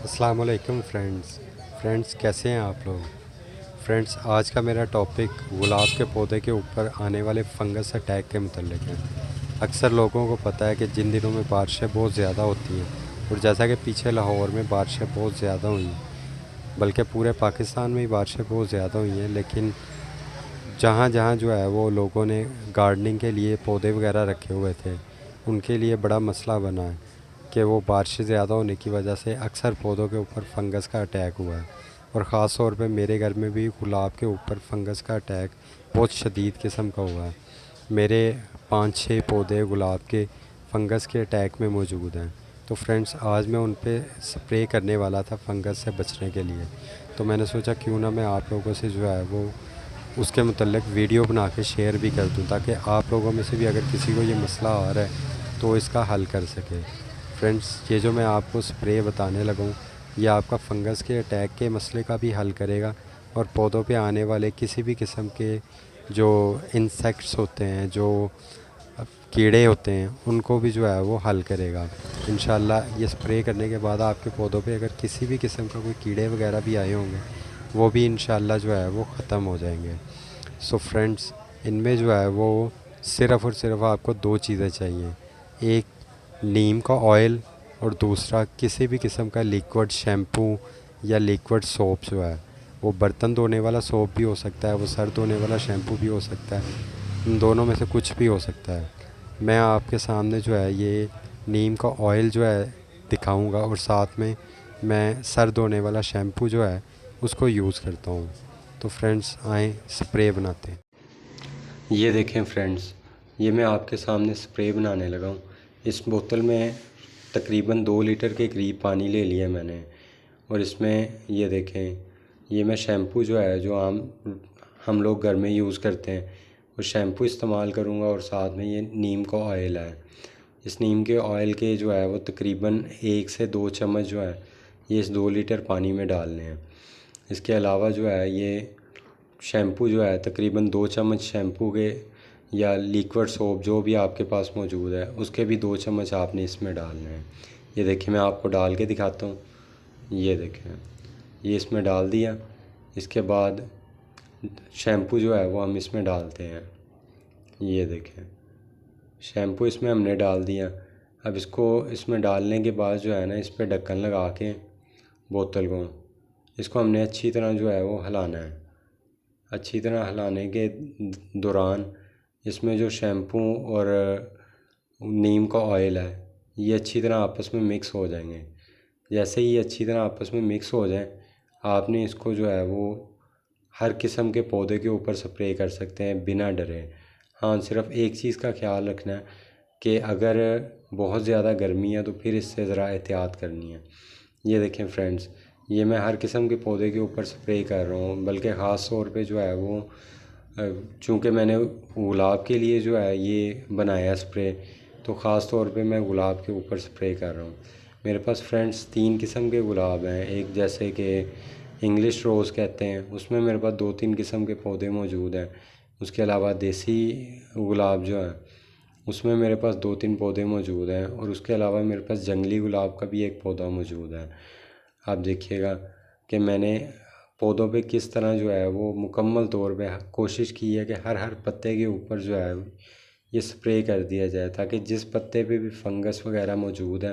अस्सलाम वालेकुम फ्रेंड्स कैसे हैं आप लोग। फ्रेंड्स आज का मेरा टॉपिक गुलाब के पौधे के ऊपर आने वाले फंगस अटैक के मुतल्लिक है। अक्सर लोगों को पता है कि जिन दिनों में बारिशें बहुत ज़्यादा होती हैं और जैसा कि पीछे लाहौर में बारिशें बहुत ज़्यादा हुई, बल्कि पूरे पाकिस्तान में ही बारिशें बहुत ज़्यादा हुई हैं, लेकिन जहाँ जहाँ जो है वो लोगों ने गार्डनिंग के लिए पौधे वगैरह रखे हुए थे, उनके लिए बड़ा मसला बना है कि वो बारिश ज़्यादा होने की वजह से अक्सर पौधों के ऊपर फंगस का अटैक हुआ है। और ख़ास तौर पे मेरे घर में भी गुलाब के ऊपर फंगस का अटैक बहुत शदीद किस्म का हुआ है। मेरे 5-6 पौधे गुलाब के फंगस के अटैक में मौजूद हैं। तो फ्रेंड्स आज मैं उन पे स्प्रे करने वाला था फंगस से बचने के लिए। तो मैंने सोचा क्यों ना मैं आप लोगों से जो है वो उसके मुतल्लिक वीडियो बना के शेयर भी कर दूं, ताकि आप लोगों में से भी अगर किसी को ये मसला आ रहा है तो इसका हल कर सके। फ्रेंड्स ये जो मैं आपको स्प्रे बताने लगा हूँ, ये आपका फंगस के अटैक के मसले का भी हल करेगा और पौधों पे आने वाले किसी भी किस्म के जो इंसेक्ट्स होते हैं, जो कीड़े होते हैं, उनको भी जो है वो हल करेगा। इंशाल्लाह ये स्प्रे करने के बाद आपके पौधों पे अगर किसी भी किस्म का कोई कीड़े वगैरह भी आए होंगे, वो भी इंशाल्लाह जो है वो ख़त्म हो जाएंगे। सो फ्रेंड्स इनमें जो है वो सिर्फ़ और सिर्फ आपको दो चीज़ें चाहिए, एक नीम का ऑयल और दूसरा किसी भी किस्म का लिक्विड शैम्पू या लिक्विड सोप जो है, वो बर्तन धोने वाला सोप भी हो सकता है, वो सर धोने वाला शैम्पू भी हो सकता है, इन दोनों में से कुछ भी हो सकता है। मैं आपके सामने जो है ये नीम का ऑयल जो है दिखाऊंगा और साथ में मैं सर धोने वाला शैम्पू जो है उसको यूज़ करता हूँ। तो फ्रेंड्स आएँ स्प्रे बनाते हैं। ये देखें फ्रेंड्स, ये मैं आपके सामने स्प्रे बनाने लगा हूँ। इस बोतल में तकरीबन 2 लीटर के करीब पानी ले लिया मैंने, और इसमें ये देखें, ये मैं शैम्पू जो है जो हम लोग घर में यूज़ करते हैं वो शैम्पू इस्तेमाल करूँगा, और साथ में ये नीम का ऑयल है। इस नीम के ऑयल के जो है वो तकरीबन 1 से 2 चम्मच जो है ये इस 2 लीटर पानी में डालने हैं। इसके अलावा जो है ये शैम्पू जो है तकरीबन 2 चम्मच शैम्पू के या लिक्विड सोप जो भी आपके पास मौजूद है उसके भी 2 चम्मच आपने इसमें डालने हैं। ये देखिए मैं आपको डाल के दिखाता हूँ। ये देखें, ये इसमें डाल दिया। इसके बाद शैम्पू जो है वो हम इसमें डालते हैं। ये देखें, शैम्पू इसमें हमने डाल दिया। अब इसको इसमें डालने के बाद जो है ना, इस पर ढक्कन लगा के बोतल को इसको हमने अच्छी तरह जो है वो हिलाना है। अच्छी तरह हिलाने के दौरान इसमें जो शैम्पू और नीम का ऑयल है ये अच्छी तरह आपस में मिक्स हो जाएंगे। जैसे ही ये अच्छी तरह आपस में मिक्स हो जाए, आपने इसको जो है वो हर किस्म के पौधे के ऊपर स्प्रे कर सकते हैं बिना डरे। हाँ, सिर्फ़ एक चीज़ का ख्याल रखना है कि अगर बहुत ज़्यादा गर्मी है तो फिर इससे ज़रा एहतियात करनी है। ये देखें फ्रेंड्स, ये मैं हर किस्म के पौधे के ऊपर स्प्रे कर रहा हूँ, बल्कि ख़ास तौर पे जो है वो चूँकि मैंने गुलाब के लिए जो है ये बनाया स्प्रे, तो ख़ास तौर पे मैं गुलाब के ऊपर स्प्रे कर रहा हूँ। मेरे पास फ्रेंड्स 3 किस्म के गुलाब हैं। एक जैसे कि इंग्लिश रोज़ कहते हैं, उसमें मेरे पास 2-3 किस्म के पौधे मौजूद हैं। उसके अलावा देसी गुलाब जो है उसमें मेरे पास 2-3 पौधे मौजूद हैं, और उसके अलावा मेरे पास जंगली गुलाब का भी एक पौधा मौजूद है। आप देखिएगा कि मैंने पौधों पे किस तरह जो है वो मुकम्मल तौर पे कोशिश की है कि हर हर पत्ते के ऊपर जो है ये स्प्रे कर दिया जाए, ताकि जिस पत्ते पे भी फंगस वगैरह मौजूद है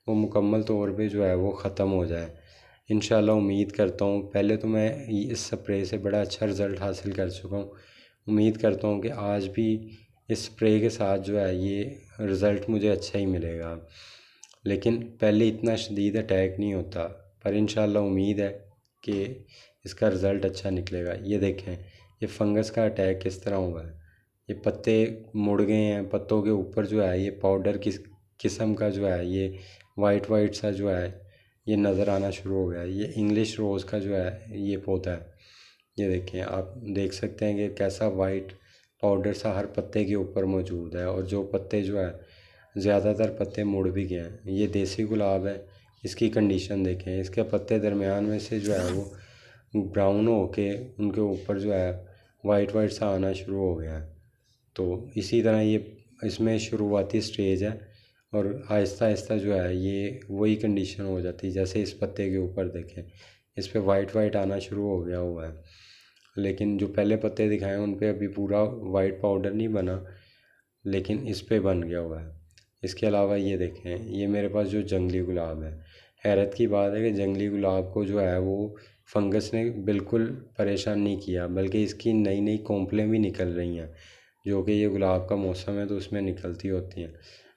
वो मुकम्मल तौर पे जो है वो ख़त्म हो जाए। इंशाल्लाह उम्मीद करता हूँ, पहले तो मैं इस स्प्रे से बड़ा अच्छा रिज़ल्ट हासिल कर चुका हूँ। उम्मीद करता हूँ कि आज भी इस स्प्रे के साथ जो है ये रिज़ल्ट मुझे अच्छा ही मिलेगा, लेकिन पहले इतना शदीद अटैक नहीं होता। पर इंशाल्लाह उम्मीद है कि इसका रिज़ल्ट अच्छा निकलेगा। ये देखें, ये फंगस का अटैक किस तरह हुआ है। ये पत्ते मुड़ गए हैं, पत्तों के ऊपर जो है ये पाउडर किस्म का जो है ये वाइट वाइट सा जो है ये नज़र आना शुरू हो गया है। ये इंग्लिश रोज़ का जो है ये पौधा है। ये देखें, आप देख सकते हैं कि कैसा वाइट पाउडर सा हर पत्ते के ऊपर मौजूद है, और जो पत्ते जो है ज़्यादातर पत्ते मुड़ भी गए हैं। ये देसी गुलाब है, इसकी कंडीशन देखें, इसके पत्ते दरमियान में से जो है वो ब्राउन हो के उनके ऊपर जो है वाइट वाइट सा आना शुरू हो गया है। तो इसी तरह ये इसमें शुरुआती स्टेज है, और आहिस्ता आहिस्ता जो है ये वही कंडीशन हो जाती है। जैसे इस पत्ते के ऊपर देखें, इस पे वाइट वाइट आना शुरू हो गया हुआ है, लेकिन जो पहले पत्ते दिखाए उन पे अभी पूरा वाइट पाउडर नहीं बना, लेकिन इस पे बन गया हुआ है। इसके अलावा ये देखें, ये मेरे पास जो जंगली गुलाब है, हैरत की बात है कि जंगली गुलाब को जो है वो फंगस ने बिल्कुल परेशान नहीं किया, बल्कि इसकी नई नई कोंपलें भी निकल रही हैं, जो कि ये गुलाब का मौसम है तो उसमें निकलती होती हैं।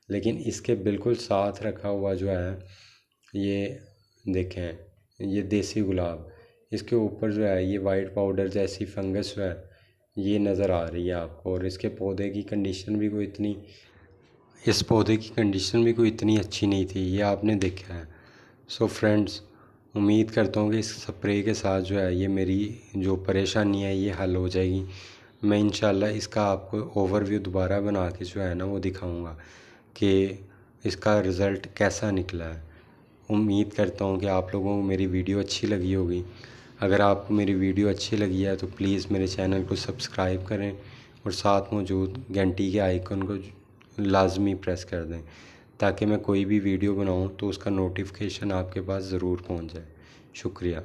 लेकिन इसके बिल्कुल साथ रखा हुआ जो है, ये देखें, ये देसी गुलाब, इसके ऊपर जो है ये वाइट पाउडर जैसी फंगस जो है ये नज़र आ रही है आपको। और इसके पौधे की कंडीशन भी कोई इतनी इस पौधे की कंडीशन भी कोई इतनी अच्छी नहीं थी, ये आपने देखा है। सो फ्रेंड्स, उम्मीद करता हूँ कि इस स्प्रे के साथ जो है ये मेरी जो परेशानी है ये हल हो जाएगी। मैं इंशाल्लाह इसका आपको ओवरव्यू दोबारा बना के जो है ना वो दिखाऊंगा कि इसका रिज़ल्ट कैसा निकला है। उम्मीद करता हूँ कि आप लोगों को मेरी वीडियो अच्छी लगी होगी। अगर आपको मेरी वीडियो अच्छी लगी है तो प्लीज़ मेरे चैनल को सब्सक्राइब करें और साथ मौजूद घंटी के आइकन को लाजमी प्रेस कर दें, ताकि मैं कोई भी वीडियो बनाऊँ तो उसका नोटिफिकेशन आपके पास ज़रूर पहुँच जाए। शुक्रिया।